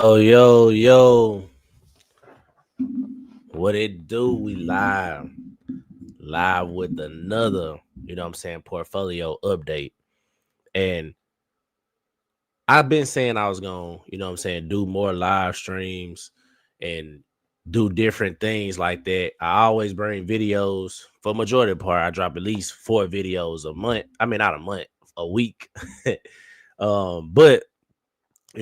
Oh, yo, what it do? We live with another, portfolio update. And I've been saying I was going to, do more live streams and do different things like that. I always bring videos for majority of the part. I drop at least 4 videos a month. I mean, not a month, a week. But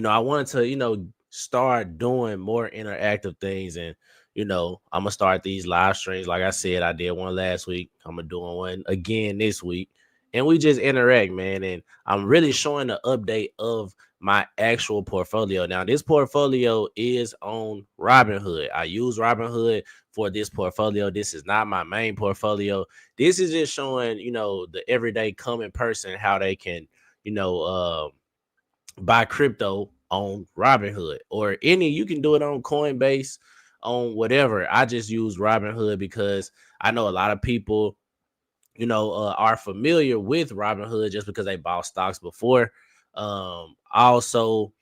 I wanted to, start doing more interactive things. And, I'm gonna start these live streams. Like I said, I did one last week. I'm gonna do one again this week. And we just interact, man. And I'm really showing the update of my actual portfolio. Now, this portfolio is on Robinhood. I use Robinhood for this portfolio. This is not my main portfolio. This is just showing, the everyday common person how they can, you know, buy crypto on Robinhood or any. You can do it on Coinbase, on whatever. I just use Robinhood because I know a lot of people, are familiar with Robinhood just because they bought stocks before. Also,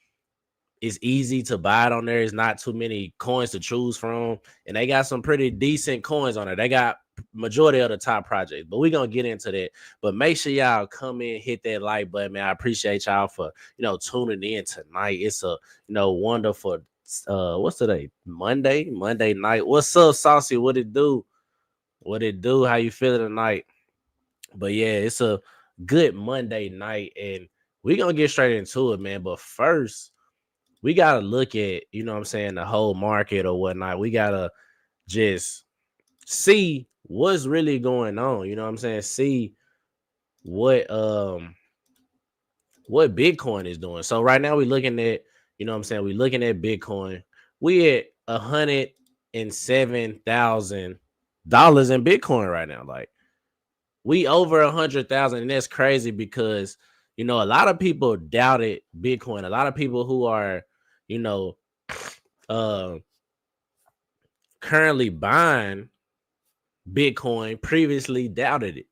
it's easy to buy it on there. It's not too many coins to choose from, and they got some pretty decent coins on there. They got majority of the top projects, but we're gonna get into that. But make sure y'all come in, hit that like button, man. I appreciate y'all for tuning in tonight. It's a wonderful what's today? Monday night. What's up, Saucy? What it do? What it do? How you feeling tonight? But yeah, it's a good Monday night, and we're gonna get straight into it, man. But first, we gotta look at, the whole market or whatnot. We gotta just see what's really going on. See what what Bitcoin is doing. So right now we're looking at, we're looking at Bitcoin. We at $107,000 in Bitcoin right now. Like, we over 100,000, and that's crazy because a lot of people doubted Bitcoin. A lot of people who are, you know, uh currently buying Bitcoin previously doubted it,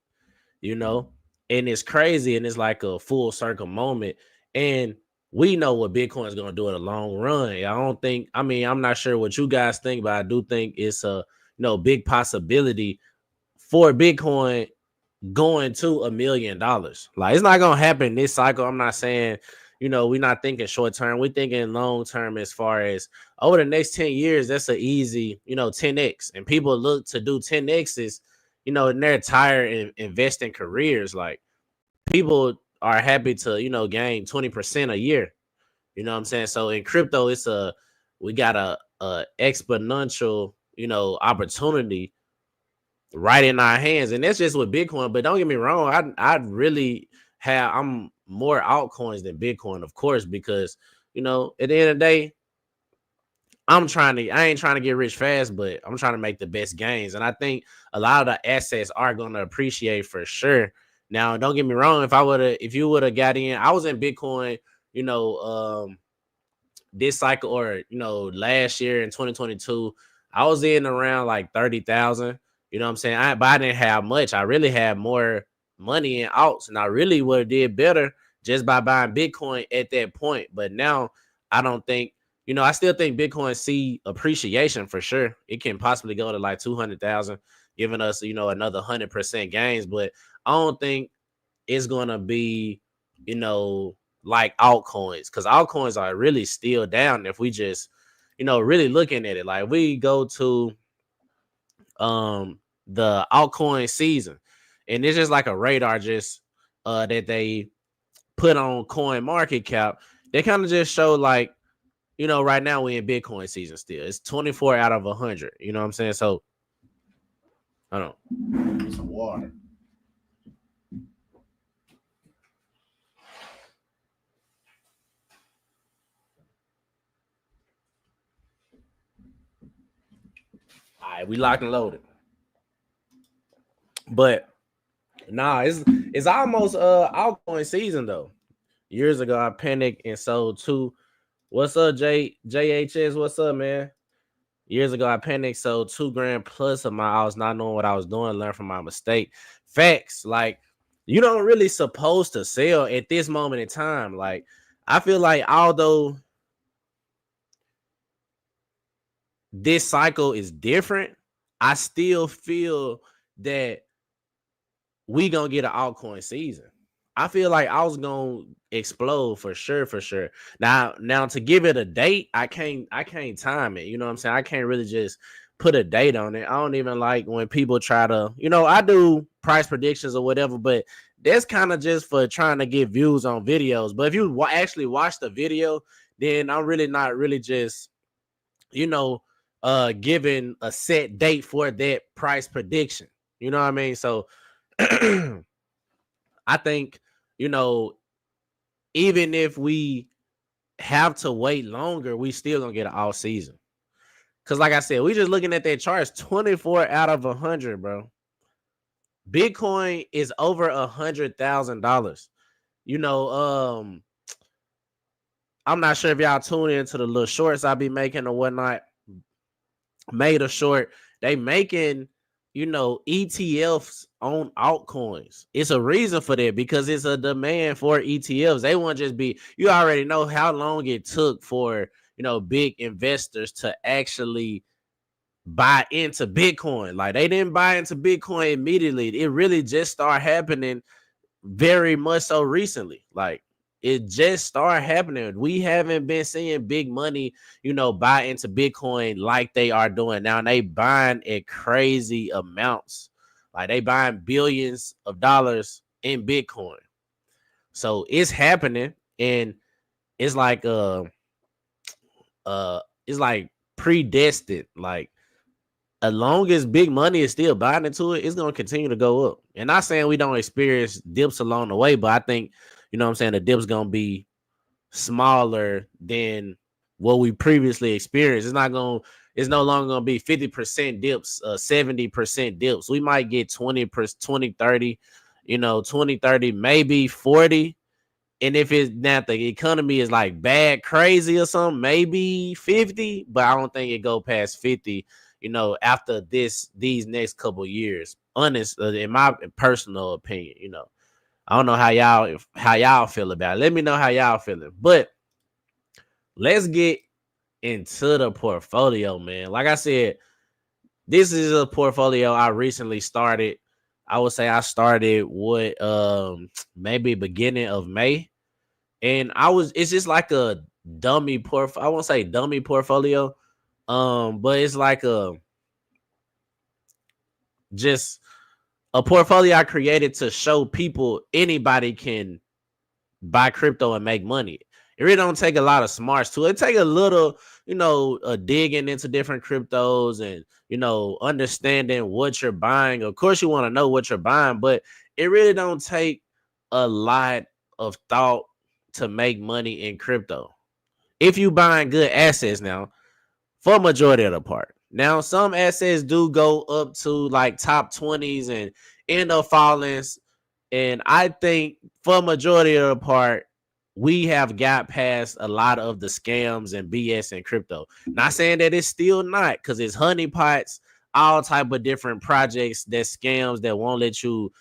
you know, and it's crazy, and it's like a full circle moment. And we know what Bitcoin is going to do in the long run. I don't think, I mean, I'm not sure what you guys think, but I do think it's a big possibility for Bitcoin going to $1 million. Like, it's not gonna happen this cycle. I'm not saying, we're not thinking short term. We're thinking long term as far as over the next 10 years. That's an easy, 10x. And people look to do 10x's, in their entire investing careers. Like, people are happy to, gain 20% a year. You know what I'm saying? So in crypto, we got a exponential, opportunity right in our hands, and that's just with Bitcoin. But don't get me wrong, I'd really I'm more altcoins than Bitcoin, of course, because at the end of the day, I ain't trying to get rich fast, but I'm trying to make the best gains. And I think a lot of the assets are gonna appreciate for sure. Now, don't get me wrong, if you would have got in, I was in Bitcoin, you know, this cycle, or last year in 2022, I was in around like 30,000. You know what I'm saying? But I didn't have much. I really had more money in alts, and I really would have did better just by buying Bitcoin at that point. But now I don't think, I still think Bitcoin see appreciation for sure. It can possibly go to like 200,000, giving us, another 100% gains. But I don't think it's gonna be, like altcoins, because altcoins are really still down. If we just, really looking at it, like, we go to the altcoin season, and it's just like a radar, just that they put on Coin Market Cap. They kind of just show, like, right now we in Bitcoin season still. It's 24 out of 100. You know what I'm saying? So I don't need some water. All right, we locked and loaded. But nah, it's almost altcoin season though. Years ago, I panicked and sold two. What's up, JHS? What's up, man? Years ago, I panicked, sold 2 grand plus of my alts, not knowing what I was doing, learn from my mistake. Facts. Like, you don't really supposed to sell at this moment in time. Like, I feel like, although this cycle is different, I still feel that we gonna get an altcoin season. I feel like I was gonna explode for sure, for sure. Now to give it a date, I can't time it. You know what I'm saying? I can't really just put a date on it. I don't even like when people try to, I do price predictions or whatever, but that's kind of just for trying to get views on videos. But if you actually watch the video, then I'm really not really just, giving a set date for that price prediction. You know what I mean? So I think, even if we have to wait longer, we still gonna get an all season. Cause like I said, we just looking at that charts, 24 out of 100, bro. Bitcoin is over $100,000. I'm not sure if y'all tune into the little shorts I be making or whatnot. Made a short. They making, ETFs on altcoins. It's a reason for that because it's a demand for ETFs. They won't just be, you already know how long it took for, big investors to actually buy into Bitcoin. Like they didn't buy into Bitcoin immediately. It really just started happening very much so recently. Like it just started happening. We haven't been seeing big money, buy into Bitcoin like they are doing now. And they buying at crazy amounts. Like they buying billions of dollars in Bitcoin. So it's happening, and it's like it's like predestined. Like as long as big money is still buying into it, it's gonna continue to go up. And not saying we don't experience dips along the way, but I think, the dip's gonna be smaller than what we previously experienced. It's no longer gonna be 50% dips, 70% dips. We might get 20%, 20, 30, 20, 30, maybe 40. And if it's not the economy is like bad, crazy or something, maybe 50, but I don't think it go past 50, after these next couple years. Honest, in my personal opinion, I don't know how y'all feel about it. Let me know how y'all feeling. But let's get into the portfolio, man. Like I said, this is a portfolio I recently started. I would say I started maybe beginning of May. And it's just like a dummy portfolio. I won't say dummy portfolio. But it's like just a portfolio I created to show people anybody can buy crypto and make money. It really don't take a lot of smarts to it. It take a little, digging into different cryptos and, understanding what you're buying. Of course, you want to know what you're buying, but it really don't take a lot of thought to make money in crypto. If you buying good assets now, for majority of the part. Now, some assets do go up to like top 20s and end up falling. And I think for majority of the part, we have got past a lot of the scams and BS in crypto. Not saying that it's still not, because it's honeypots, all type of different projects that scams that won't let you,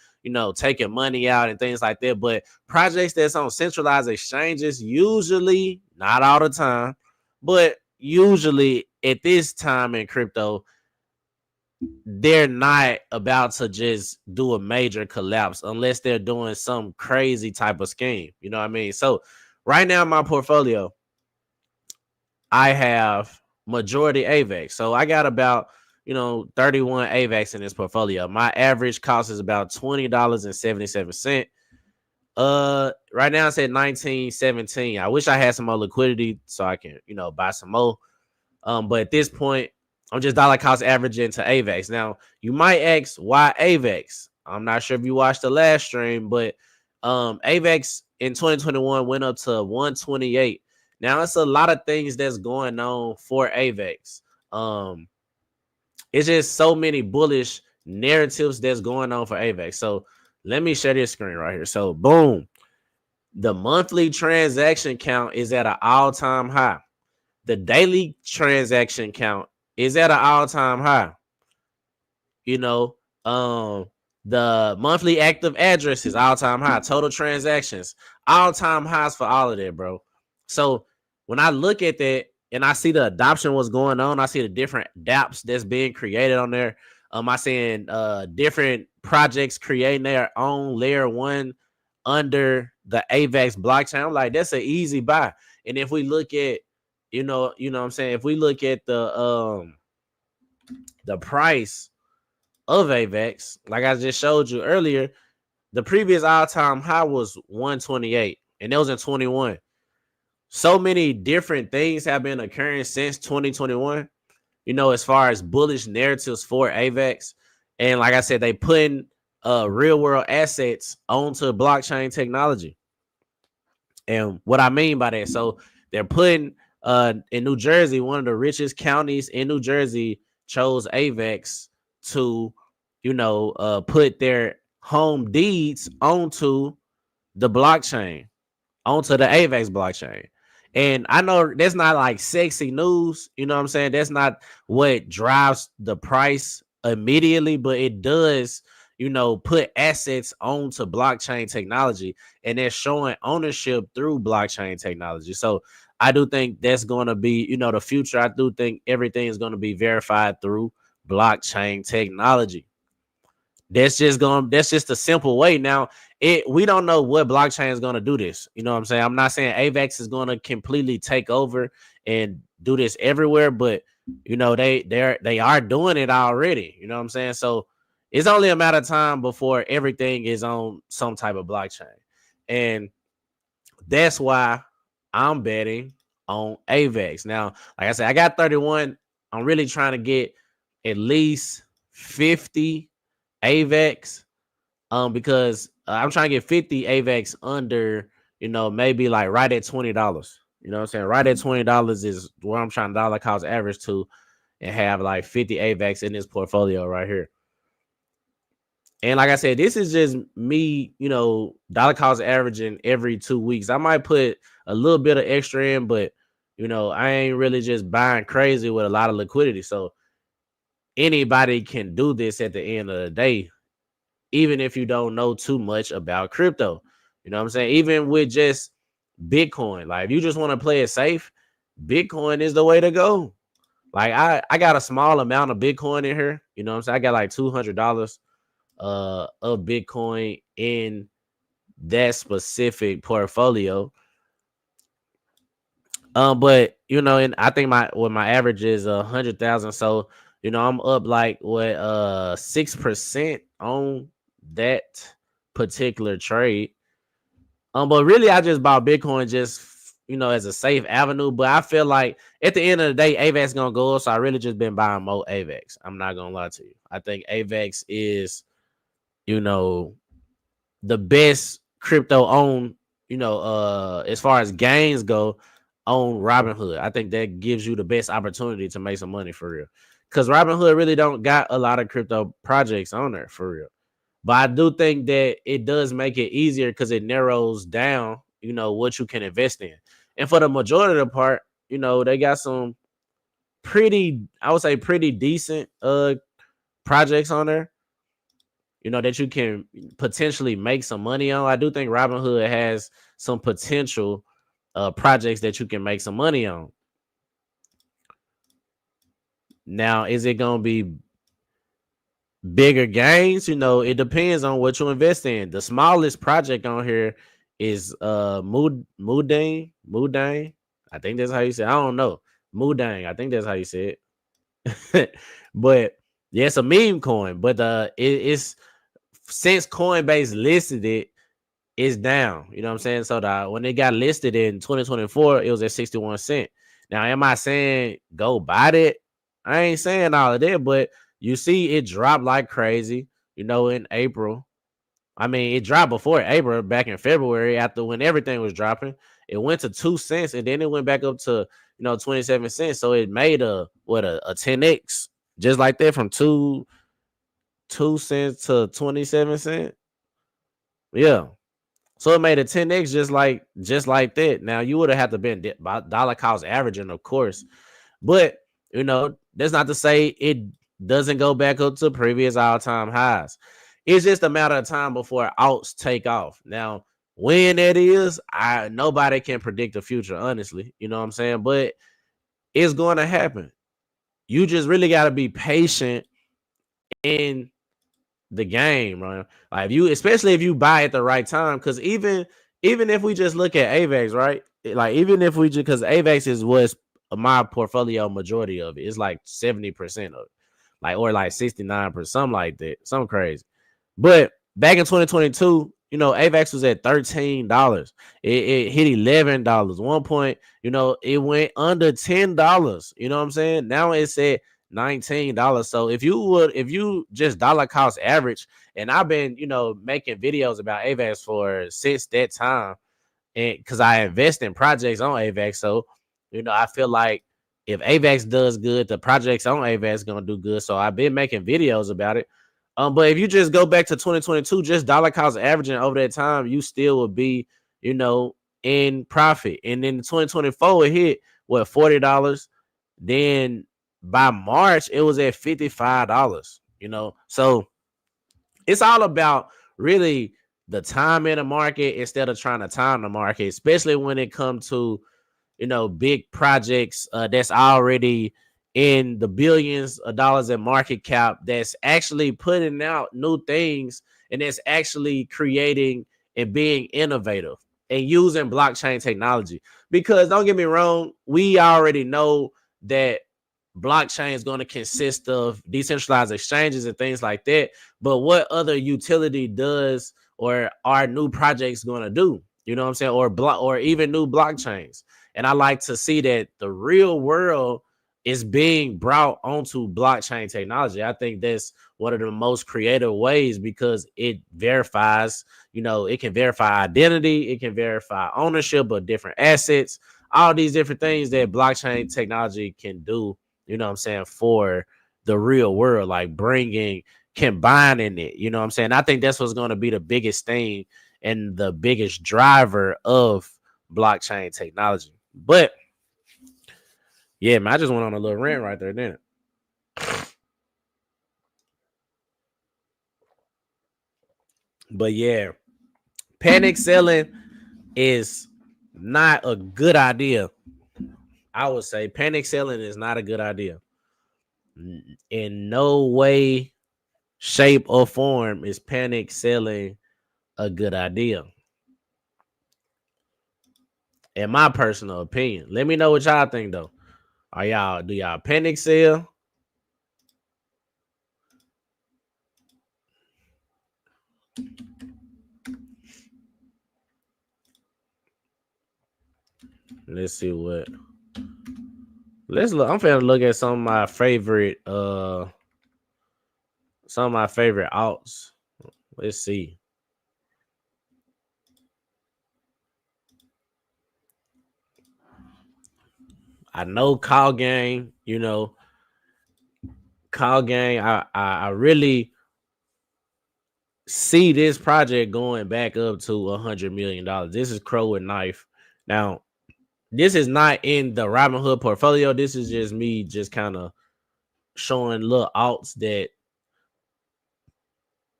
take your money out and things like that. But projects that's on centralized exchanges, usually, not all the time, but usually at this time in crypto, they're not about to just do a major collapse unless they're doing some crazy type of scheme. You know what I mean? So right now in my portfolio, I have majority AVAX. So I got about, 31 AVAX in this portfolio. My average cost is about $20.77. Right now it's at 19.17. I wish I had some more liquidity so I can, buy some more. But at this point, I'm just dollar cost averaging to AVAX. Now, you might ask why AVAX. I'm not sure if you watched the last stream, but AVAX in 2021 went up to 128. Now, it's a lot of things that's going on for AVAX. It's just so many bullish narratives that's going on for AVAX. So let me share this screen right here. So boom, the monthly transaction count is at an all-time high. The daily transaction count is at an all-time high. The monthly active address is all-time high. Total transactions, all-time highs for all of that, bro. So when I look at that and I see the adoption what's going on. I see the different dApps that's being created on there. I seeing different projects creating their own layer one under the AVAX blockchain. I'm like, that's an easy buy. And if we look at, what I'm saying, if we look at the price of AVAX, like I just showed you earlier, the previous all-time high was 128, and that was in 21. So many different things have been occurring since 2021, as far as bullish narratives for AVAX. And like I said, they putting real world assets onto blockchain technology. And what I mean by that, so they're putting in New Jersey, one of the richest counties in New Jersey chose AVAX to, put their home deeds onto the blockchain, onto the AVAX blockchain. And I know that's not like sexy news, you know what I'm saying? That's not what drives the price immediately, but it does, put assets onto blockchain technology, and they're showing ownership through blockchain technology. So I do think that's going to be, the future. I do think everything is going to be verified through blockchain technology. That's just a simple way. Now, we don't know what blockchain is going to do this. You know what I'm saying? I'm not saying AVAX is going to completely take over and do this everywhere, but they are doing it already. You know what I'm saying? So it's only a matter of time before everything is on some type of blockchain. And that's why I'm betting on AVAX. Now, like I said, I got 31. I'm really trying to get at least 50 AVAX, because I'm trying to get 50 AVAX under, maybe like right at $20. You know what I'm saying? Right at $20 is where I'm trying to dollar cost average to, and have like 50 AVAX in this portfolio right here. And like I said, this is just me, dollar cost averaging every 2 weeks. I might put a little bit of extra in, but I ain't really just buying crazy with a lot of liquidity. So anybody can do this at the end of the day, even if you don't know too much about crypto. You know what I'm saying? Even with just Bitcoin, like if you just want to play it safe, Bitcoin is the way to go. Like I got a small amount of Bitcoin in here. You know what I'm saying? I got like $200 of Bitcoin in that specific portfolio. But and I think my average is 100,000. So I'm up like 6% on that particular trade. But really I just bought Bitcoin just as a safe avenue. But I feel like at the end of the day, AVAX gonna go up. So I really just been buying more AVAX. I'm not gonna lie to you. I think AVAX is, the best crypto on, as far as gains go, on Robinhood. I think that gives you the best opportunity to make some money for real. Because Robinhood really don't got a lot of crypto projects on there for real. But I do think that it does make it easier because it narrows down, what you can invest in. And for the majority of the part, they got some pretty decent projects on there, that you can potentially make some money on. I do think Robinhood has some potential projects that you can make some money on. Now, is it going to be bigger gains? It depends on what you invest in. The smallest project on here is Mudang. I think that's how you say it. I don't know. Mudang. I think that's how you say it. But yeah, it's a meme coin. But it's since Coinbase listed it, it's down. You know what I'm saying? So when it got listed in 2024, it was at 61 cents. Now, am I saying go buy it? I ain't saying all of that, but you see it dropped like crazy, in April. I mean, it dropped before April, back in February, after when everything was dropping. It went to 2 cents, and then it went back up to 27 cents. So it made a 10x just like that, from 2 cents to 27 cents. Yeah. So it made a 10x just like that. Now you would have had to been dollar cost averaging, of course, but that's not to say it doesn't go back up to previous all-time highs. It's just a matter of time before alts take off. Now, when that is, nobody can predict the future, honestly. You know what I'm saying? But It's going to happen. You just really got to be patient in the game, right? Like especially if you buy at the right time, because even if we just look at AVAX, right? Like even if we just because AVAX is what's my portfolio majority of it. It's like 70% of it, like or like 69%, something like that, something crazy. But back in 2022, AVAX was at $13. It hit $11. One point, it went under $10. You know what I'm saying? Now it's at $19. So if you just dollar cost average, and I've been, making videos about AVAX for since that time, and because I invest in projects on AVAX, so I feel like if AVAX does good, the projects on AVAX gonna do good. So I've been making videos about it. But if you just go back to 2022, just dollar cost averaging over that time, you still would be, in profit. And then 2024 it hit what $40. Then by March it was at $55. So it's all about really the time in the market instead of trying to time the market, especially when it comes to big projects that's already in the billions of dollars in market cap, that's actually putting out new things and that's actually creating and being innovative and using blockchain technology. Because don't get me wrong, we already know that blockchain is going to consist of decentralized exchanges and things like that. But what other utility does or are new projects going to do? You know what I'm saying? Or even new blockchains. And I like to see that the real world is being brought onto blockchain technology. I think that's one of the most creative ways because it verifies, it can verify identity, it can verify ownership of different assets, all these different things that blockchain technology can do, what I'm saying, for the real world, like combining it, what I'm saying? I think that's what's going to be the biggest thing and the biggest driver of blockchain technology. But yeah, man, I just went on a little rant right there, didn't it? But yeah, panic selling is not a good idea. I would say panic selling is not a good idea. In no way, shape, or form is panic selling a good idea. In my personal opinion. Let me know what y'all think though. Do y'all panic sell? Let's see what. Let's look. I'm finna look at some of my favorite alts. Let's see. I know Call Gang, Call Gang. I really see this project going back up to $100 million. This is Crow with Knife. Now, this is not in the Robinhood portfolio. This is just me just kind of showing little alts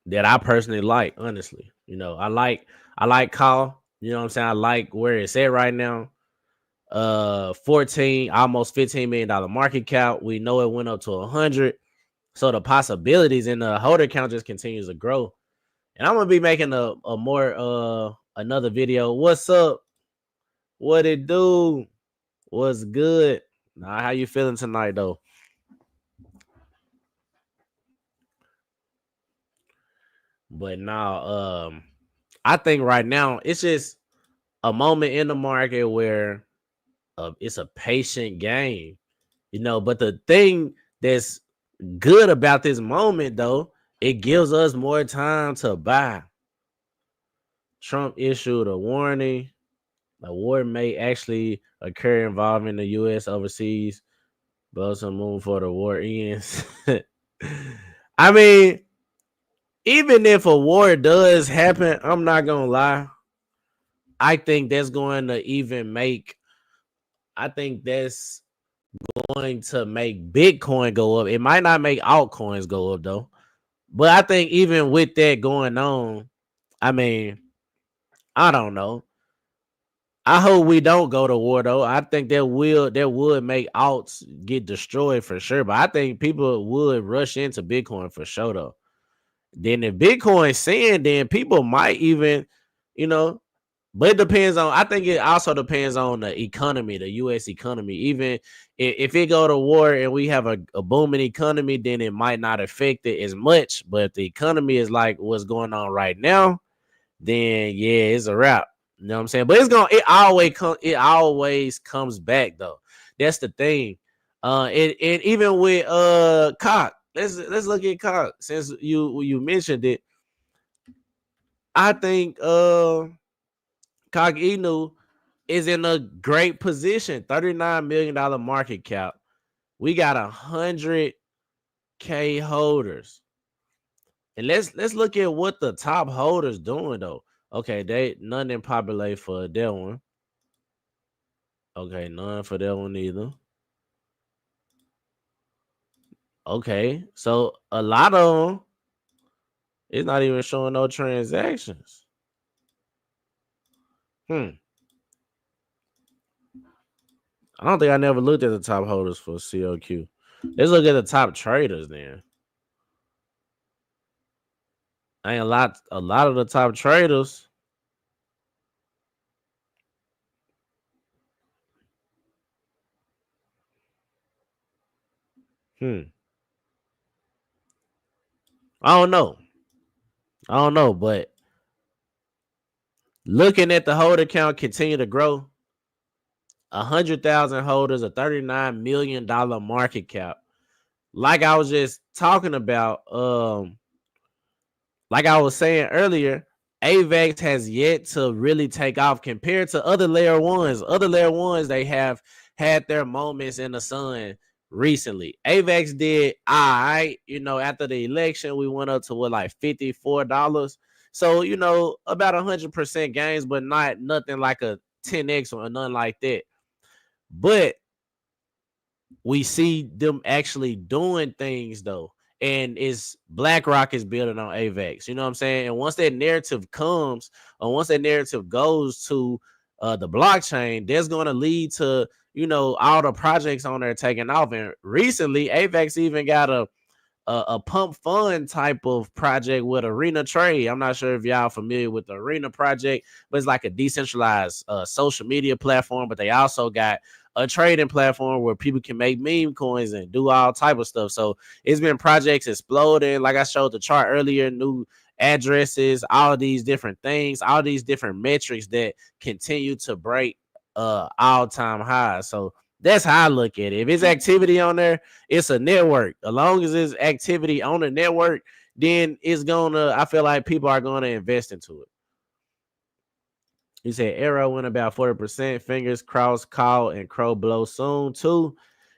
that I personally like, honestly. I like Call. You know what I'm saying? I like where it's at right now. 14, almost $15 million market cap. We know it went up to 100. So the possibilities in the holder count just continues to grow. And I'm gonna be making a more another video. What's up? What it do? What's good? Nah, how you feeling tonight though? But now, I think right now it's just a moment in the market where it's a patient game, But the thing that's good about this moment, though, it gives us more time to buy. Trump issued a warning. A war may actually occur involving the U.S. overseas, but also move for the war ends. I mean, even if a war does happen, I'm not gonna lie. I think that's going to make Bitcoin go up. It might not make altcoins go up though. But I think even with that going on, I mean, I don't know. I hope we don't go to war though. I think that would make alts get destroyed for sure. But I think people would rush into Bitcoin for sure though. Then if Bitcoin saying, then people might even, you know, but it depends on. I think it also depends on the economy, the U.S. economy. Even if it go to war and we have a booming economy, then it might not affect it as much. But if the economy is like what's going on right now, then yeah, it's a wrap. You know what I'm saying? But it always comes back though. That's the thing. And even with Cock, let's look at Cock since you mentioned it. I think Cock Inu is in a great position. $39 million market cap. We got 100K holders. And let's look at what the top holders doing though. Okay, they none didn't populate for that one. Okay, none for that one either. Okay, so a lot of them, it's not even showing no transactions. I don't think I never looked at the top holders for COQ. Let's look at the top traders then. Ain't a lot of the top traders. I don't know. But looking at the holder count continue to grow. 100,000 holders, a $39 million market cap. Like I was just talking about, like I was saying earlier, AVAX has yet to really take off compared to other layer ones. Other layer ones, they have had their moments in the sun recently. AVAX did all right, after the election, we went up to what, like $54. So, about 100% gains, but not nothing like a 10x or nothing like that. But we see them actually doing things though. And it's BlackRock is building on AVAX. You know what I'm saying? And once that narrative comes, or once that narrative goes to the blockchain, that's going to lead to, all the projects on there taking off. And recently, AVAX even got a pump fund type of project with Arena Trade. I'm not sure if y'all familiar with the Arena project, but it's like a decentralized social media platform. But they also got a trading platform where people can make meme coins and do all type of stuff. So it's been projects exploding. Like I showed the chart earlier, new addresses, all these different things, all these different metrics that continue to break all-time highs. So that's how I look at it. If it's activity on there, it's a network. As long as it's activity on the network, then I feel like people are gonna invest into it. You said Arrow went about 40%. Fingers crossed, Call and Crow blow soon too.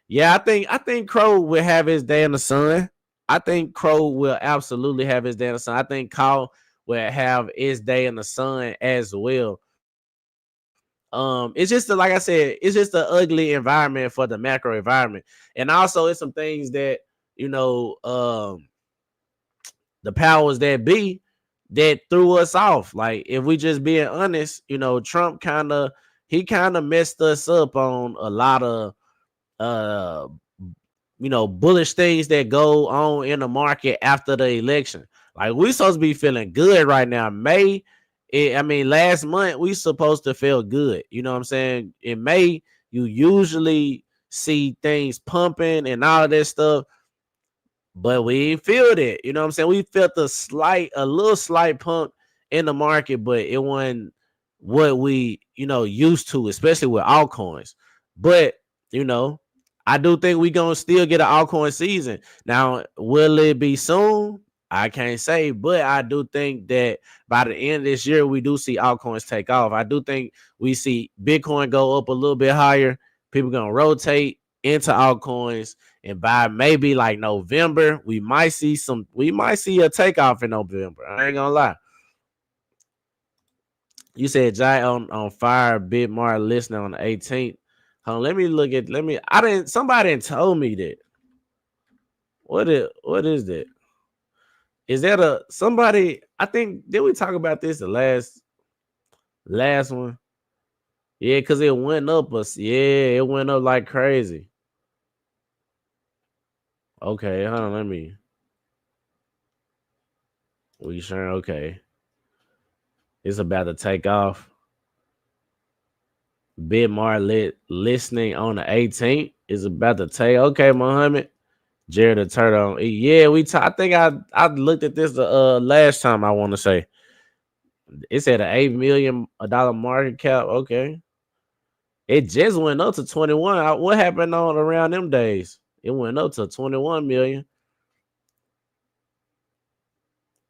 Yeah, I think Crow will have his day in the sun. I think Crow will absolutely have his day in the sun. I think Call will have his day in the sun as well. It's just like I said, it's just an ugly environment for the macro environment, and also it's some things that the powers that be that threw us off. Like if we just being honest, Trump kind of messed us up on a lot of bullish things that go on in the market after the election. Like we supposed to be feeling good right now. Last month we supposed to feel good. You know what I'm saying? In May, you usually see things pumping and all of that stuff, but we ain't feel it. You know what I'm saying? We felt a little slight pump in the market, but it wasn't what we, used to, especially with altcoins. But, I do think we gonna still get an altcoin season. Now, will it be soon? I can't say, but I do think that by the end of this year, we do see altcoins take off. I do think we see Bitcoin go up a little bit higher. People gonna rotate into altcoins, and by maybe like November, we might see a takeoff in November. I ain't gonna lie. You said Jai on fire, Bitmart listening on the 18th. Hold on, somebody didn't told me that. What is that? Is that somebody? I think, did we talk about this the last one? Yeah, because it went up. Yeah, it went up like crazy. Okay, hold on. Let me. We sure? Okay. It's about to take off. Bitmar listening on the 18th is about to take. Okay, Muhammad. Jared the Turtle. Yeah, I think I looked at this the last time, I want to say. It's at an $8 million market cap. Okay. It just went up to 21. What happened on around them days? It went up to 21 million.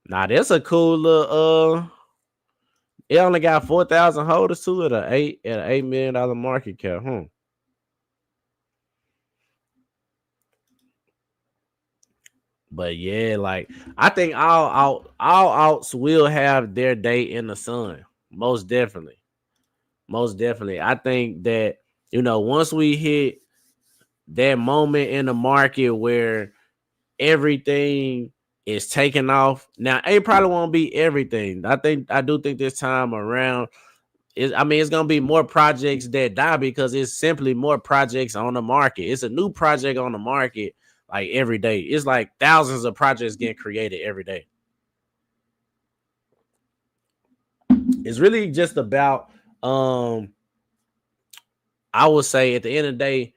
Now that's a cool little it only got 4,000 holders to it at an $8 million market cap. But yeah, like I think all outs will have their day in the sun. Most definitely. Most definitely. I think that, once we hit that moment in the market where everything is taking off. Now, it probably won't be everything. I do think this time around it's gonna be more projects that die because it's simply more projects on the market. It's a new project on the market like every day. It's like thousands of projects getting created every day. It's really just about I would say at the end of the day,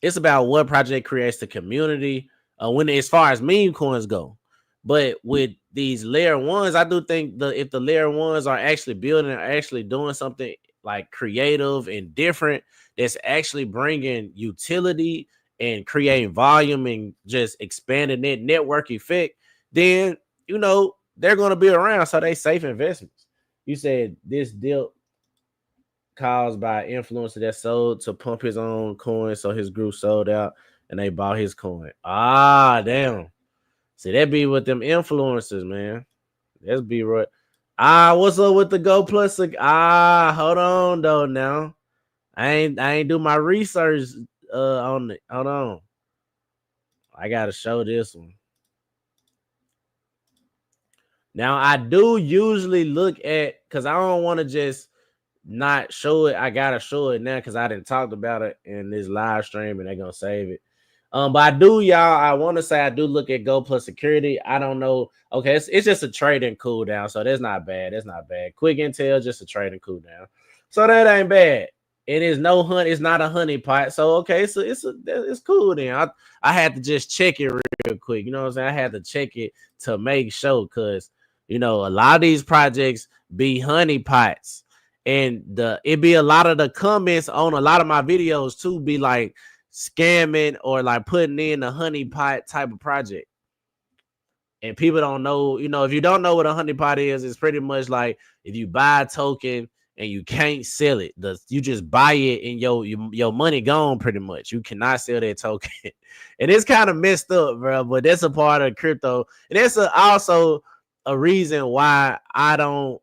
it's about what project creates the community when as far as meme coins go. But with these layer ones, I do think if the layer ones are actually building, are actually doing something like creative and different, that's actually bringing utility and creating volume and just expanding that network effect, then they're going to be around. So they safe investments. You said this deal caused by influencer that sold to pump his own coin, so his group sold out and they bought his coin. Ah, damn. See, that be with them influencers, man. That's be right. What's up with the Go Plus? Hold on though. Now, I ain't do my research on it. Hold on, I gotta show this one. Now, I do usually look at because I don't want to just not show it. I gotta show it now because I didn't talk about it in this live stream and they're gonna save it. But I do, y'all. I want to say I do look at Go Plus Security. I don't know. Okay, it's just a trading cooldown, so that's not bad. That's not bad. Quick intel, just a trading cooldown, so that ain't bad. It is no hunt. It's not a honey pot. So okay, so it's cool then. I had to just check it real quick. You know what I'm saying? I had to check it to make sure because a lot of these projects be honey pots, and it be a lot of the comments on a lot of my videos too be like scamming or like putting in a honey pot type of project. And people don't know, if you don't know what a honey pot is, it's pretty much like if you buy a token and you can't sell it, you just buy it and your money gone pretty much. You cannot sell that token. And it's kind of messed up, bro, but that's a part of crypto. And that's also a reason why I don't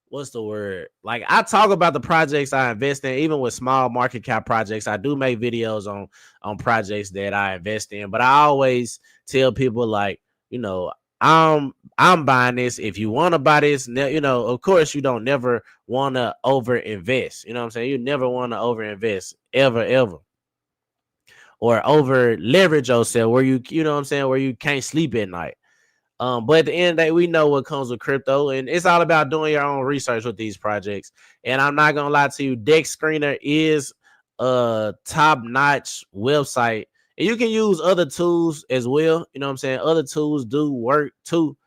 what's the word? Like I talk about the projects I invest in, even with small market cap projects. I do make videos on projects that I invest in, but I always tell people like, you know, I'm buying this. If you want to buy this, of course you don't never want to over invest. You know what I'm saying? You never want to over invest ever. Or over leverage yourself where you know what I'm saying, where you can't sleep at night. But at the end of the day, we know what comes with crypto, and it's all about doing your own research with these projects. And I'm not gonna lie to you, Dex Screener is a top-notch website, and you can use other tools as well. You know what I'm saying? Other tools do work too,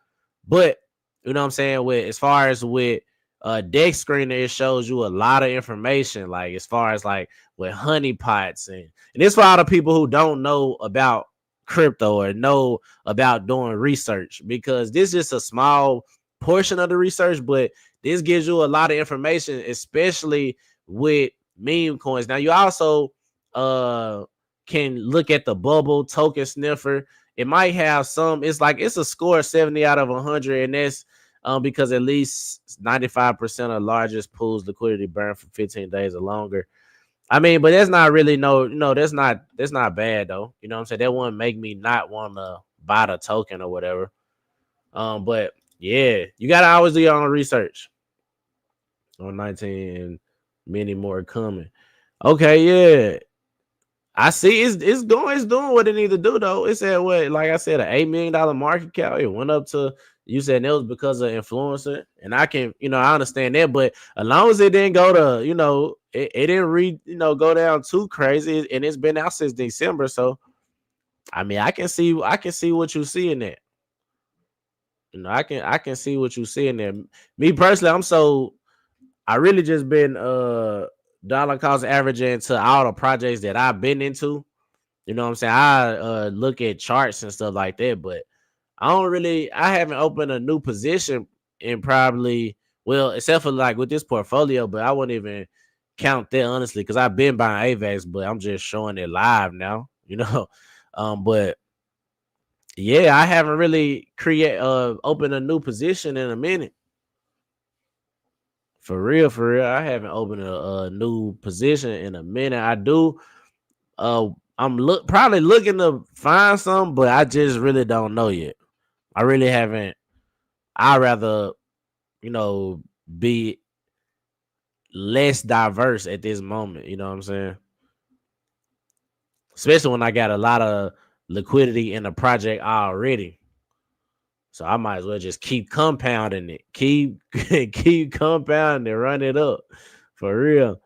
but you know what I'm saying. With as far as with Dex Screener, it shows you a lot of information, like as far as like with honeypots and it's for all the people who don't know about crypto or know about doing research, because this is just a small portion of the research, but this gives you a lot of information, especially with meme coins. Now you also can look at the bubble token sniffer. It might have some, it's a score 70 out of 100, and that's because at least 95% of largest pools liquidity burn for 15 days or longer. I mean, but that's not really that's not bad though. You know what I'm saying? That wouldn't make me not want to buy the token or whatever. But yeah, you gotta always do your own research on 19. Many more coming. Okay, yeah. I see it's doing what it need to do though. It said what, like I said, an $8 million market cap. It went up to, you said that was because of influencer, and I can, I understand that, but as long as it didn't go to, it didn't go down too crazy, and it's been out since December. So I mean, I can see what you see in that. I can see what you see in there. Me personally, I really just been dollar cost averaging to all the projects that I've been into. You know what I'm saying? I look at charts and stuff like that, but I haven't opened a new position in probably, well, except for like with this portfolio, but I wouldn't even count that honestly because I've been buying AVAX, but I'm just showing it live now, but yeah, I haven't really opened a new position in a minute. For real, I haven't opened a new position in a minute. I do. I'm probably looking to find some, but I just really don't know yet. I really haven't. I'd rather, you know, be less diverse at this moment. You know what I'm saying? Especially when I got a lot of liquidity in the project already. So I might as well just keep compounding it. Keep compounding it, run it up. For real.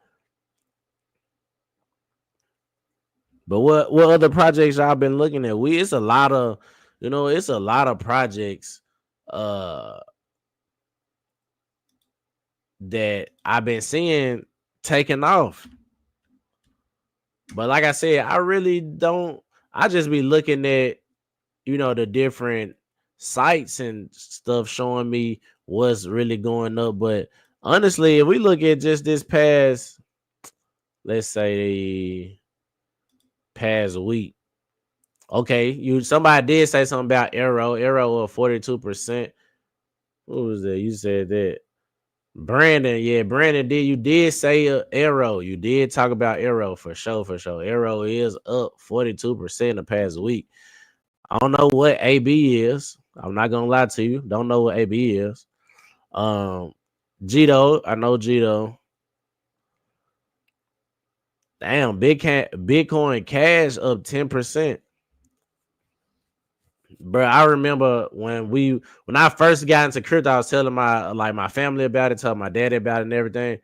But what other projects y'all been looking at? It's a lot of, it's a lot of projects uh that I've been seeing taking off. But like I said, I really don't. I just be looking at, the different sites and stuff showing me what's really going up. But honestly, if we look at just this past, let's say past week, okay, somebody did say something about Arrow of 42%. What was that? You said that. Brandon, yeah, Brandon did. You did say Arrow. You did talk about Arrow for sure, for sure. Arrow is up 42% the past week. I don't know what AB is. I'm not gonna lie to you. Don't know what AB is. Gito, I know Gito. Damn, Bitcoin Cash up 10%. Bro, I remember when I first got into crypto, I was telling my family about it, telling my daddy about it and everything.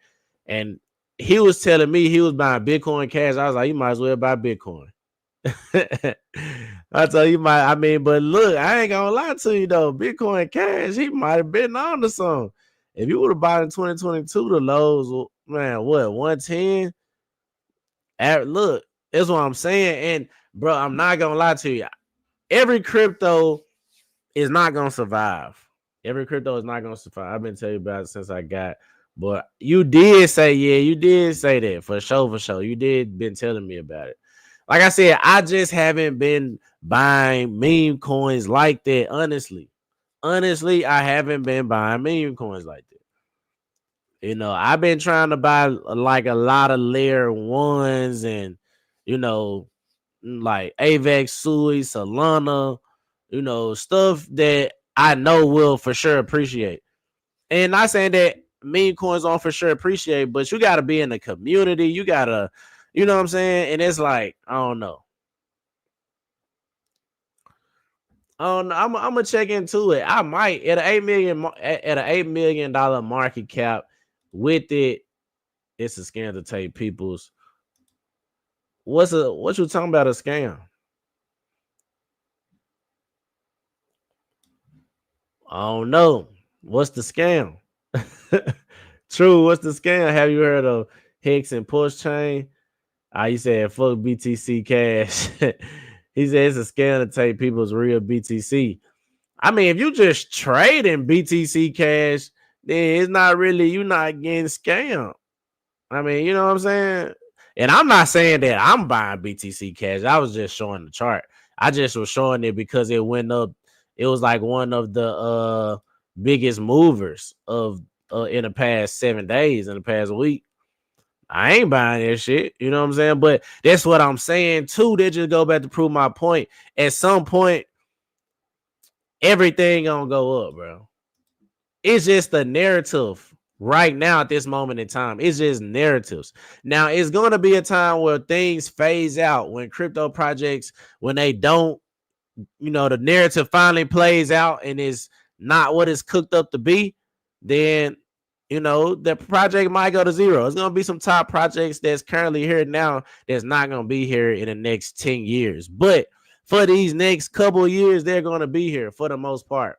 And he was telling me he was buying Bitcoin Cash. I was like, you might as well buy Bitcoin. I tell you, but look, I ain't gonna lie to you though. Bitcoin Cash, he might have been on to some. If you would have bought in 2022, the lows, man, what 110? Look, that's what I'm saying. And bro, I'm not gonna lie to you. Every crypto is not gonna survive. Every crypto is not gonna survive. I've been telling you about it since I got. But you did say, yeah, you did say that for sure, for sure. You did been telling me about it. Like I said, I just haven't been buying meme coins like that. Honestly, I haven't been buying meme coins like that. I've been trying to buy like a lot of layer ones and like AVAX, Sui, Solana, stuff that I know will for sure appreciate. And not saying that meme coins on for sure appreciate, but you got to be in the community. You got to, you know what I'm saying? And it's like, I don't know. I'm gonna check into it. I might at an $8 million market cap with it. It's a scam to take people's. What you talking about a scam? I don't know. What's the scam? True. What's the scam? Have you heard of Hex and Push Chain? He said fuck BTC Cash. He said it's a scam to take people's real BTC. I mean, if you just trading BTC Cash, then it's not really, you're not getting scammed. I mean, you know what I'm saying? And I'm not saying that I'm buying BTC Cash. I was just showing the chart. I just was showing it because it went up. It was like one of the biggest movers of in the past 7 days, in the past week. I ain't buying that shit. You know what I'm saying? But that's what I'm saying too. They just go back to prove my point. At some point, everything gonna go up, bro. It's just the narrative right now at this moment in time. It's just narratives. Now it's going to be a time where things phase out, when crypto projects, when they don't, the narrative finally plays out and is not what it's cooked up to be, then the project might go to zero. It's going to be some top projects that's currently here now that's not going to be here in the next 10 years. But for these next couple of years, they're going to be here for the most part.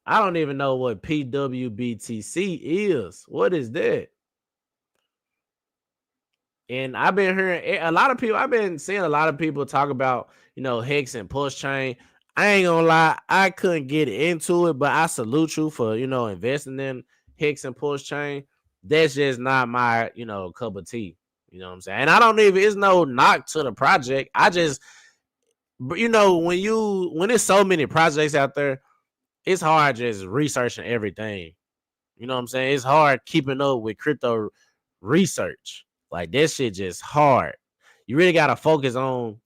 I don't even know what PWBTC is. What is that? And I've been hearing a lot of people, I've been seeing a lot of people talk about, Hex and Pulse Chain. I ain't gonna lie, I couldn't get into it, but I salute you for, investing in Hex and Pulse Chain. That's just not my, cup of tea. You know what I'm saying? And I don't even, it's no knock to the project. I just, when there's so many projects out there, it's hard just researching everything. You know what I'm saying? It's hard keeping up with crypto research. Like, that shit just hard. You really got to focus on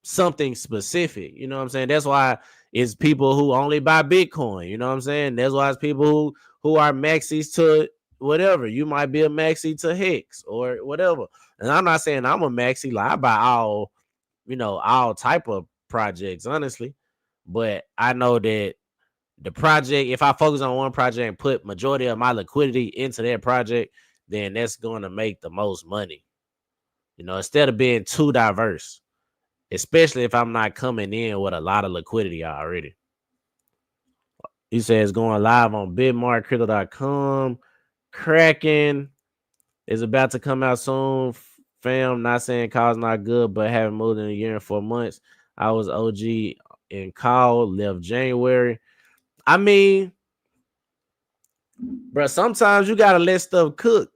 something specific. You know what I'm saying? That's why it's people who only buy Bitcoin. You know what I'm saying? That's why it's people who are maxis to whatever. You might be a maxi to Hex or whatever. And I'm not saying I'm a maxi. Like, I buy all type of projects, honestly. But I know that the project, if I focus on one project and put majority of my liquidity into that project, then that's going to make the most money. Instead of being too diverse, especially if I'm not coming in with a lot of liquidity already. He says going live on bitmarkcrypto.com. Kraken is about to come out soon. Fam, not saying call's not good, but haven't moved in a year and 4 months. I was OG in call, left January. I mean, bro, sometimes you gotta let stuff cook.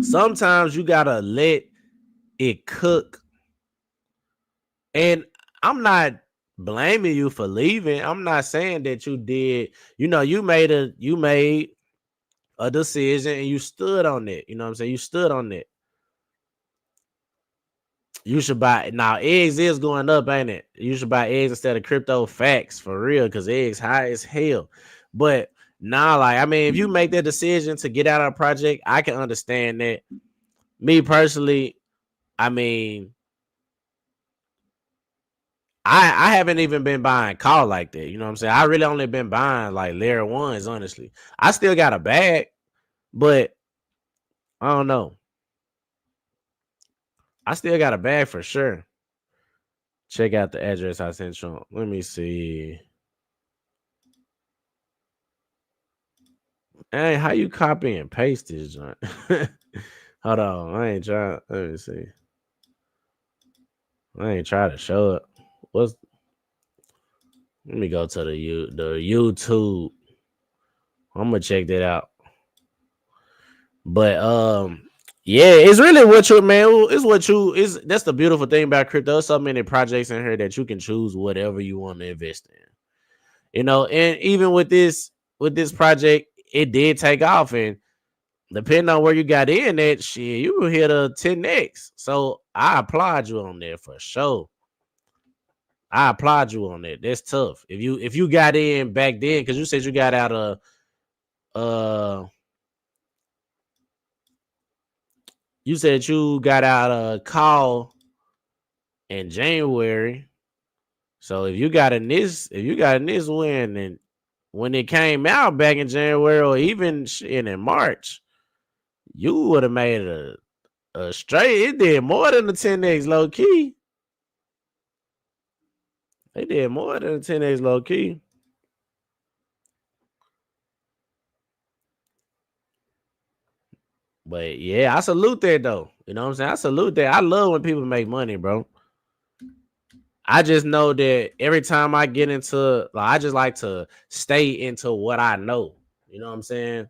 Sometimes you gotta let it cook. And I'm not blaming you for leaving. I'm not saying that you did. You made a decision and you stood on it. You know what I'm saying? You stood on it. You should buy now. Eggs is going up, ain't it? You should buy eggs instead of crypto. Facts, for real, because eggs high as hell. But now, like, I mean, if you make that decision to get out of a project, I can understand that. Me personally, I mean, I haven't even been buying call like that. You know what I'm saying? I really only been buying like layer ones, honestly. I still got a bag, but I don't know. I still got a bag for sure. Check out the address I sent you. Let me see. Hey, how you copy and paste this joint? Hold on. I ain't trying. Let me see. I ain't trying to show it. Let me go to the YouTube. I'm gonna check that out. But yeah, it's really what you, man. It's what you is. That's the beautiful thing about crypto. There's so many projects in here that you can choose whatever you want to invest in. And even with this project, it did take off, and depending on where you got in that shit, you will hit a 10x. So I applaud you on that for sure. I applaud you on that. That's tough. If you got in back then, because you said you got out of you said you got out a call in January. So if you got in this win, and when it came out back in January or even in March, you would have made a straight. It did more than the 10x low key. They did more than the 10x low key. But yeah, I salute that though. You know what I'm saying? I salute that. I love when people make money, bro. I just know that every time I get into, like, I just like to stay into what I know. You know what I'm saying?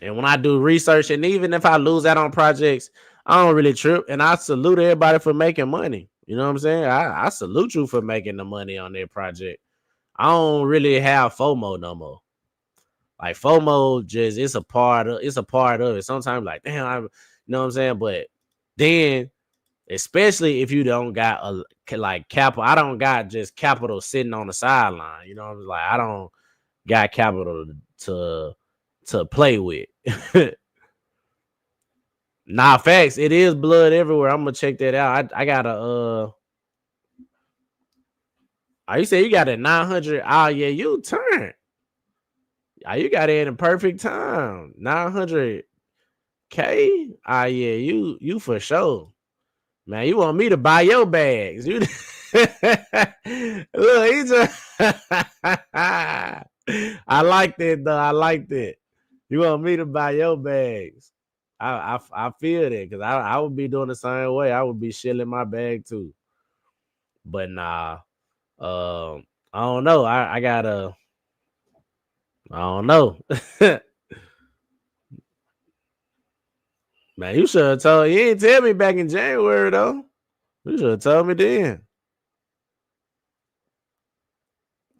And when I do research, and even if I lose out on projects, I don't really trip. And I salute everybody for making money. You know what I'm saying? I salute you for making the money on their project. I don't really have FOMO no more. Like, FOMO just it's a part of it. Sometimes, like, damn, you know what I'm saying? But then especially if you don't got a like capital. I don't got just capital sitting on the sideline. You know, I'm like I don't got capital to play with. Nah, facts. It is blood everywhere. I'm gonna check that out. I got a you say you got a 900. Oh yeah, you turn. You got it in a perfect time. 900K. Ah yeah, you for sure. Man, you want me to buy your bags? You look, he just I like that though. I like that. You want me to buy your bags? I feel that because I would be doing the same way. I would be shilling my bag too. But nah, I don't know. I gotta. I don't know. Man, you should have told. You didn't tell me back in January though. You should have told me then.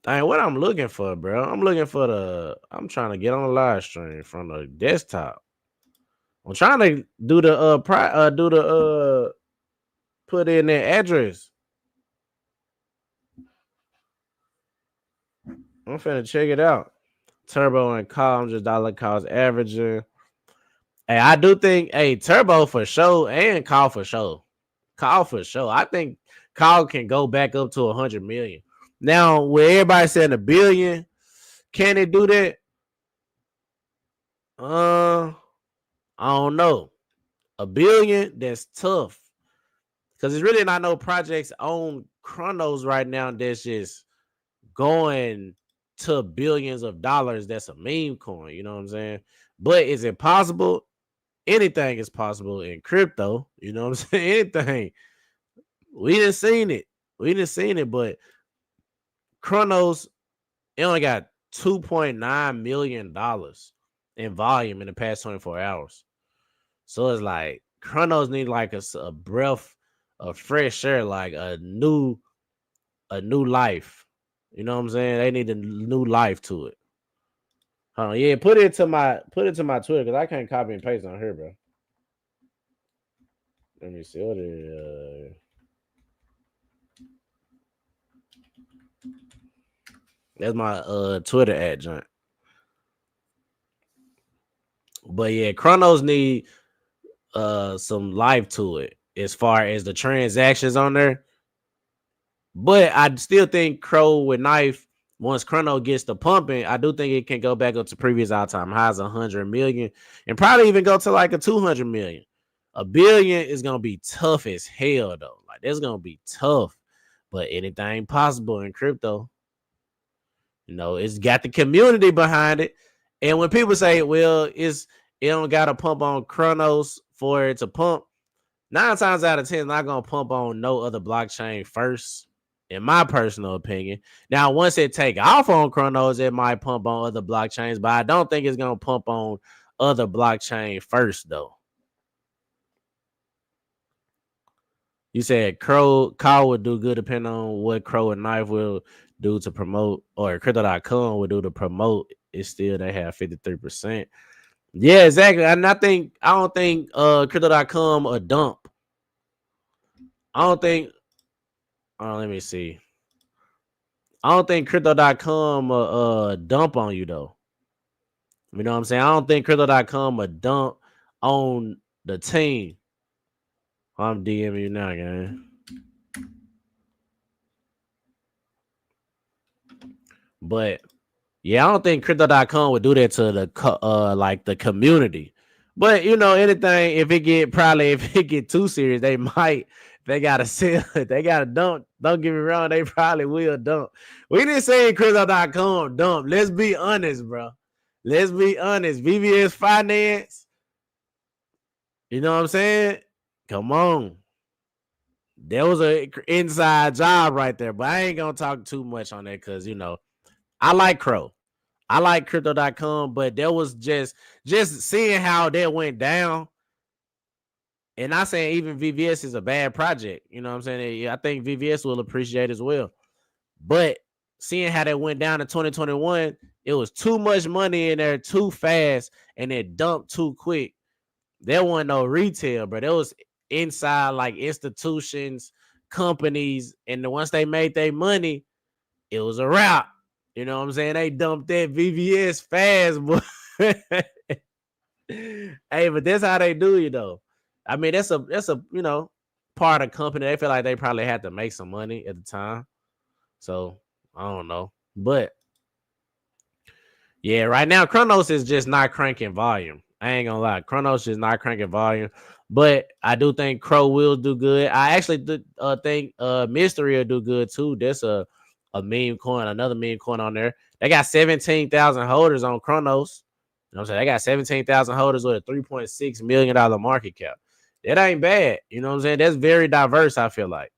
Dang, what I'm looking for, bro? I'm looking for I'm trying to get on the live stream from the desktop. I'm trying to do the put in their address. I'm finna check it out. Turbo and Kyle, just dollar cost averaging. Hey, I do think Turbo for sure and Kyle for sure. Kyle for sure. I think Kyle can go back up to 100 million. Now, where everybody saying $1 billion, can it do that? I don't know. $1 billion, that's tough. Because it's really not no projects on Chronos right now that's just going to billions of dollars. That's a meme coin. You know what I'm saying? But is it possible? Anything is possible in crypto. You know what I'm saying? Anything. We didn't seen it. But Chronos, it only got $2.9 million in volume in the past 24 hours. So it's like Chronos need like a breath of fresh air, like a new life. You know what I'm saying? They need a new life to it. Hold on, yeah, put it to my Twitter because I can't copy and paste on here, bro. Let me see what it. That's my Twitter adjunct. But yeah, Chronos need some life to it as far as the transactions on there. But I still think Crow with Knife, once Chrono gets to pumping, I do think it can go back up to previous all-time highs, 100 million, and probably even go to like a 200 million. $1 billion is gonna be tough as hell though. Like that's gonna be tough, but anything possible in crypto. You know, it's got the community behind it. And when people say, well, it don't got to pump on Chronos for it to pump, 9 times out of 10, not going to pump on no other blockchain first, in my personal opinion. Now, once it take off on Chronos, it might pump on other blockchains, but I don't think it's going to pump on other blockchain first, though. You said Kyle would do good depending on what Crow and Knife will do to promote, or Crypto.com would do to promote. It's still they have 53%. Yeah, exactly. And I don't think Crypto.com a dump. I don't think. Let me see. I don't think Crypto.com dump on you though. You know what I'm saying? I don't think Crypto.com a dump on the team. I'm DMing you now, gang. But yeah, I don't think Crypto.com would do that to the like the community. But you know, anything if it get too serious, they gotta sell it. They gotta dump. Don't get me wrong, they probably will dump. We didn't say Crypto.com dump. Let's be honest, bro. Let's be honest. VVS Finance. You know what I'm saying? Come on. There was an inside job right there, but I ain't gonna talk too much on that because you know I like Crow. I like Crypto.com, but there was just seeing how that went down. And not saying even VVS is a bad project. You know what I'm saying? I think VVS will appreciate as well. But seeing how that went down in 2021, it was too much money in there too fast and it dumped too quick. There wasn't no retail, but there was inside like institutions, companies, and once they made their money, it was a wrap. You know what I'm saying? They dumped that VVS fast, boy. Hey, but that's how they do it though. I mean, that's a part of the company. They feel like they probably had to make some money at the time. So I don't know. But yeah, right now Chronos is just not cranking volume. I ain't gonna lie. Chronos is not cranking volume. But I do think Crow will do good. I actually think Mystery will do good too. That's a meme coin, another meme coin on there. They got 17,000 holders on Chronos. You know what I'm saying? They got 17,000 holders with a $3.6 million market cap. That ain't bad. You know what I'm saying? That's very diverse, I feel like.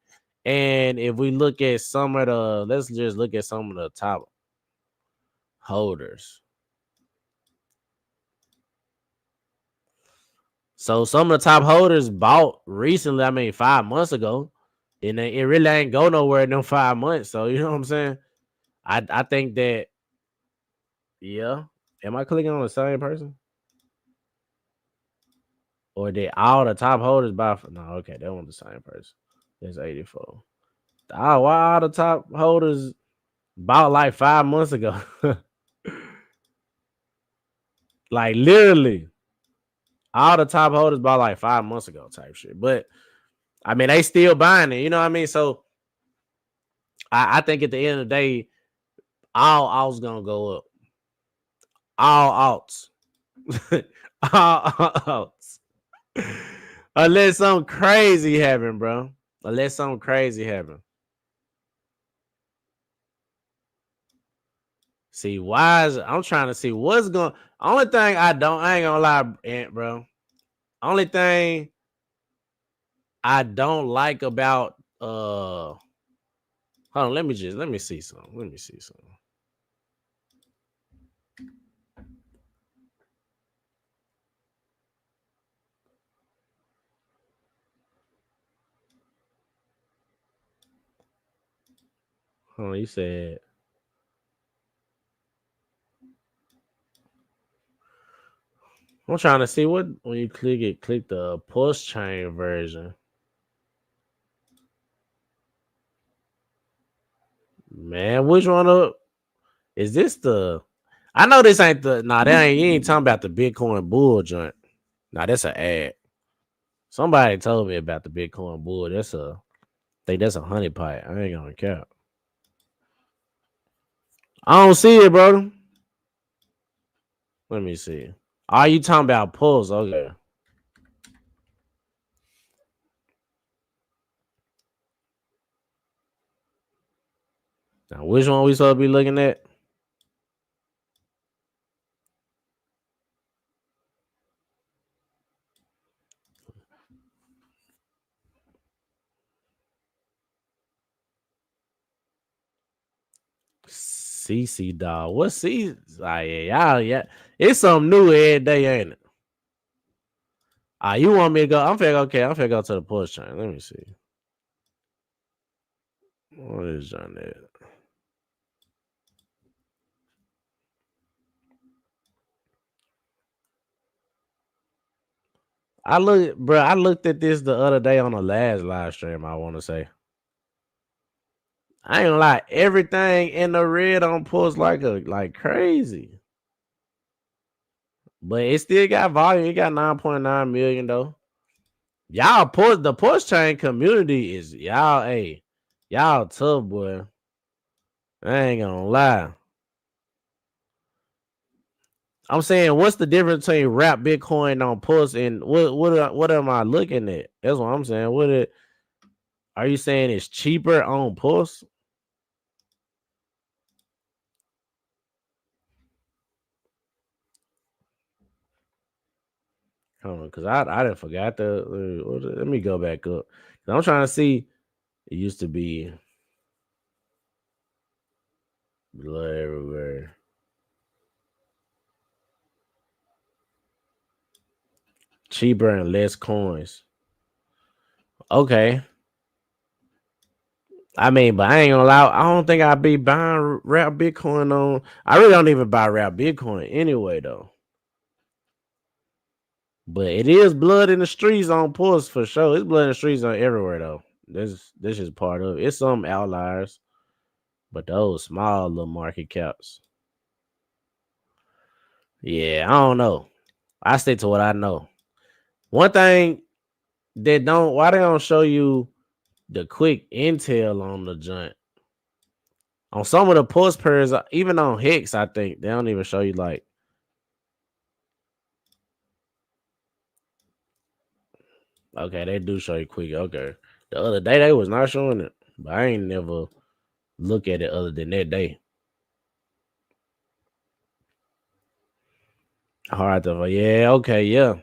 And if we look at some of the, let's just look at some of the top holders. So some of the top holders bought recently, I mean 5 months ago, and it really ain't go nowhere in them 5 months. So you know what I'm saying? I think that, yeah. Am I clicking on the same person? Or did all the top holders buy for? No, okay, that wasn't the same person. It's 84. Why all the top holders bought like 5 months ago? Like literally, all the top holders bought like 5 months ago type shit. But I mean, they still buying it. You know what I mean? So I think at the end of the day, all alts gonna go up. All alts. All alts. Unless something crazy happen, bro. Unless something crazy happen. See, I'm trying to see what's going. Only thing I ain't gonna lie, Ant, bro. Only thing I don't like about hold on, let me see something. Let me see something. Hold on, you said I'm trying to see what when you click the pulse chain version. Man, which one of is this the I know this ain't the that ain't you ain't talking about the Bitcoin bull joint. Nah, that's an ad. Somebody told me about the Bitcoin bull. I think that's a honey pipe. I ain't gonna count. I don't see it, bro. Let me see. Are you talking about pulse? Okay. Now, which one we supposed to be looking at? CC dog. What's C? Yeah. It's something new every day, ain't it? You want me to go? I'm finna go to the push chain. Let me see. What is on there? I looked at this the other day on the last live stream. I want to say, I ain't gonna lie, everything in the red on pulse like crazy, but it still got volume. It got 9.9 million though. Y'all the push chain community is y'all tough, boy. I ain't gonna lie. I'm saying, what's the difference between wrap Bitcoin on Pulse and what am I looking at? That's what I'm saying. Are you saying it's cheaper on Pulse? Hold on, because I didn't forgot let me go back up. I'm trying to see. It used to be blood everywhere. Cheaper and less coins. Okay. I mean, but I ain't gonna lie. I don't think I'd be buying wrap Bitcoin on. I really don't even buy wrap Bitcoin anyway, though. But it is blood in the streets on Pulse for sure. It's blood in the streets on everywhere though. This is part of it. It's some outliers, but those small little market caps. Yeah, I don't know. I stick to what I know. One thing that don't why they don't show you the quick intel on the joint. On some of the Pulse pairs, even on Hicks, I think they don't even show you like. Okay, they do show you quick. Okay, the other day they was not showing it, but I ain't never look at it other than that day. Hard to, yeah, okay, yeah,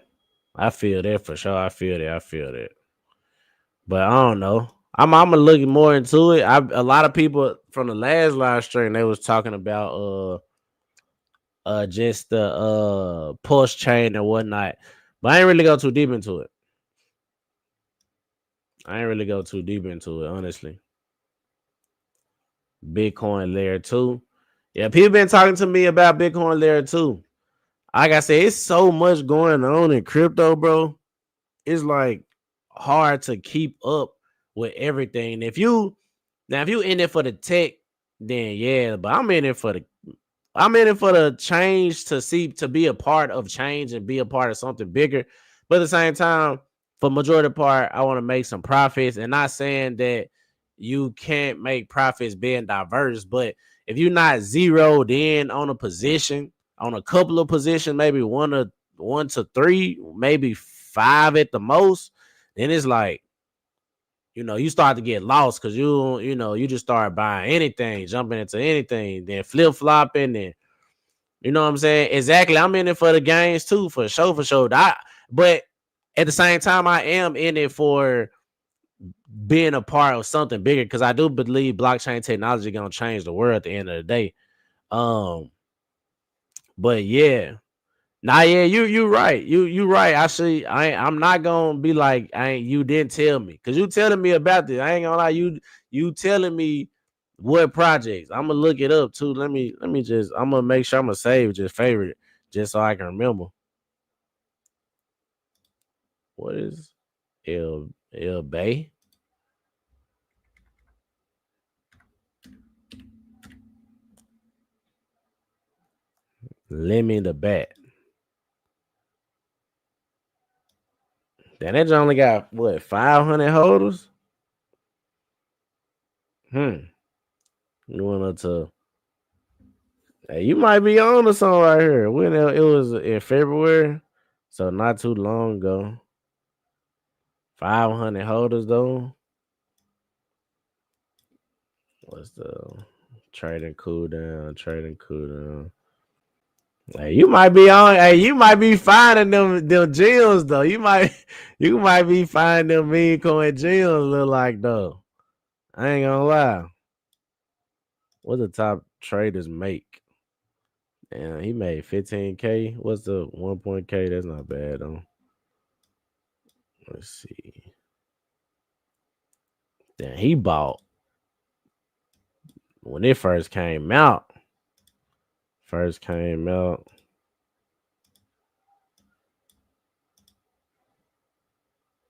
I feel that for sure. I feel that. I feel that. But I don't know. I'm gonna look more into it. A lot of people from the last live stream they was talking about just the Pulse chain and whatnot, but I ain't really go too deep into it. Honestly. Bitcoin layer 2. Yeah, people been talking to me about Bitcoin layer 2. Like I said, it's so much going on in crypto, bro. It's like hard to keep up with everything. If you in it for the tech, then yeah, but I'm in it for the change to be a part of change and be a part of something bigger. But at the same time, for majority part, I want to make some profits. And not saying that you can't make profits being diverse, but if you're not zeroed in on a position, on a couple of positions, maybe one to three, maybe five at the most, then it's like, you start to get lost because you just start buying anything, jumping into anything, then flip flopping, and you know what I'm saying? Exactly. I'm in it for the gains too, for sure, for sure. But at the same time, I am in it for being a part of something bigger because I do believe blockchain technology gonna change the world at the end of the day. But yeah. Nah, yeah, you right. You right. I'm not gonna be like you didn't tell me. Cause you telling me about this. I ain't gonna lie, you telling me what projects. I'm gonna look it up too. Let me just I'm gonna make sure I'm gonna save just favorite just so I can remember. What is El Bay? Lemmy the Bat. Then that only got what 500 holders? You want to hey, you might be on to something right here. When it was in February, so not too long ago. 500 holders though. What's the trading cooldown? Trading cooldown. Hey, you might be on. Hey, you might be finding them gems though. You might be finding them meme coin gems. Look like though. I ain't gonna lie. What the top traders make? Damn, he made 15K. What's the 1.K? That's not bad though. Let's see. Then he bought when it first came out.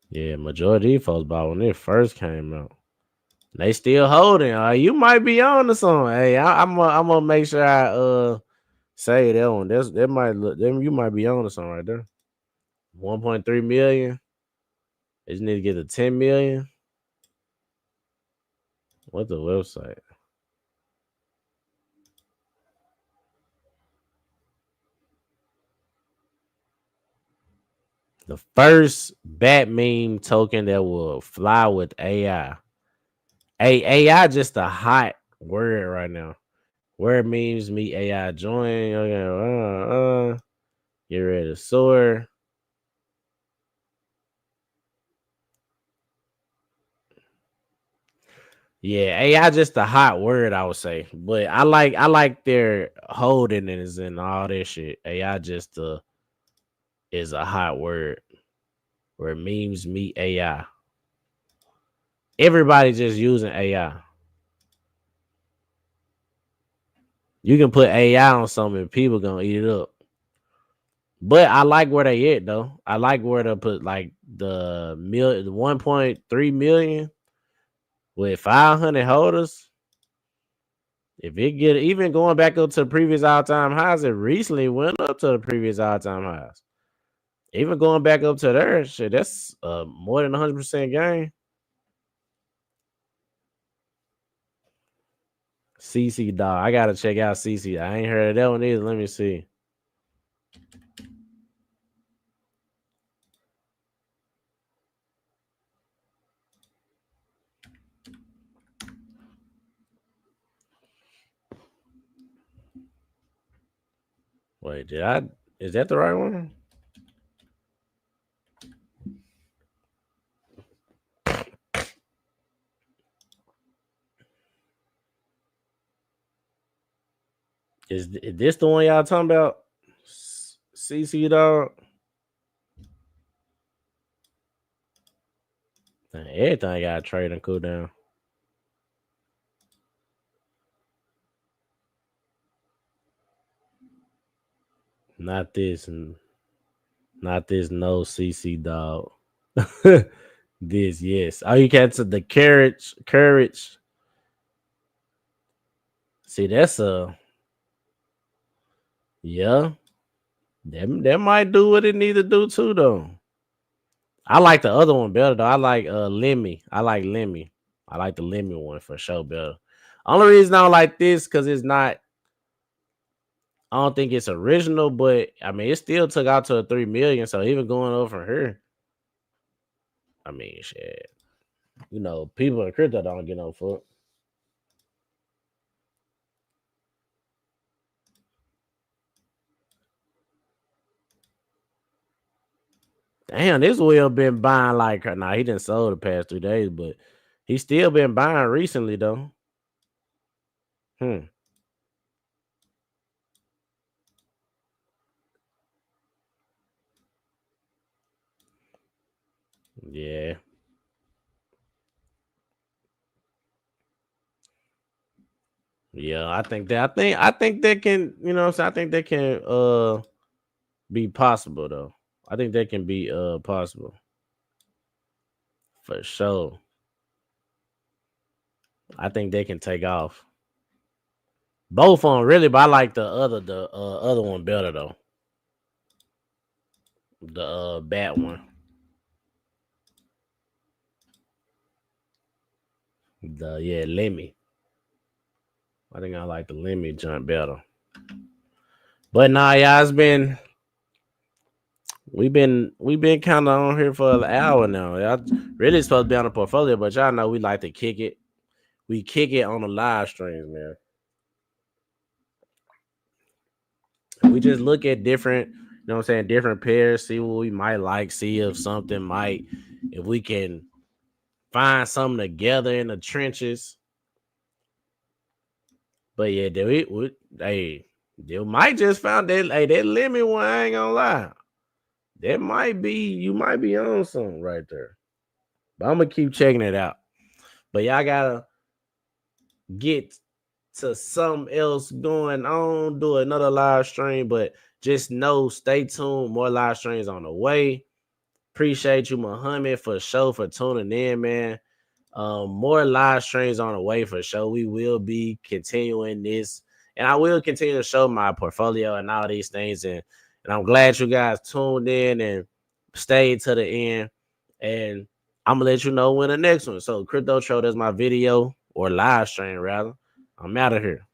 Yeah, majority of folks bought when it first came out. They still holding. You might be on to something. Hey, I'm gonna make sure I say that one. That might look. Them you might be on to something right there. 1.3 million. They just need to get to 10 million. What's the website? The first bat meme token that will fly with AI. Hey, AI just a hot word right now. Word memes meet AI join. Okay, get ready to soar. Yeah, AI just a hot word, I would say. But I like their holdings and all that shit. AI just is a hot word where memes meet AI. Everybody just using AI. You can put AI on something, and people gonna eat it up. But I like where they at though. I like where to put like the 1.3 million with 500 holders. If it get even going back up to the previous all-time highs, it recently went up to the previous all-time highs. Even going back up to there, shit, that's more than 100% gain. CC dog, I gotta check out CC. I ain't heard of that one either. Let me see. Wait, is that the right one? Is this the one y'all talking about? CC dog. Everything got trade and cool down. Not this, not this. No CC dog. This, yes. Oh, you catch the courage. See, that's yeah. That might do what it need to do too, though. I like the other one better though. I like Lemmy. I like Lemmy. I like the Lemmy one for sure better. Only reason I don't like this because it's not. I don't think it's original, but I mean, it still took out to a 3 million. So even going over here, I mean, shit. You know, people in crypto don't get no fuck. Damn, this Will been buying like nah, he didn't sold the past 3 days, but he still been buying recently though. Hmm. Yeah. Yeah, I think that can, you know what I'm saying? I think that can be possible though. I think that can be possible for sure. I think they can take off. Both of them really, but I like the other one better though. The bat one. The Lemmy. I think I like the Lemmy joint better. But nah, yeah, we've been kind of on here for an hour now. Y'all really supposed to be on the portfolio, but y'all know we like to kick it. We kick it on the live streams, man. We just look at different, you know what I'm saying, different pairs, see what we might like, see if something might, if we can find something together in the trenches. But yeah, they might just found that, hey, that limit one, I ain't gonna lie. That might be, you might be on something right there. But I'm gonna keep checking it out. But y'all gotta get to something else going on, do another live stream. But just know, stay tuned. More live streams on the way. Appreciate you, Muhammad, for sure for tuning in, man. More live streams on the way for sure. We will be continuing this, and I will continue to show my portfolio and all these things. And I'm glad you guys tuned in and stayed to the end. And I'm gonna let you know when the next one. So Crypto Show, that's my video or live stream rather. I'm out of here.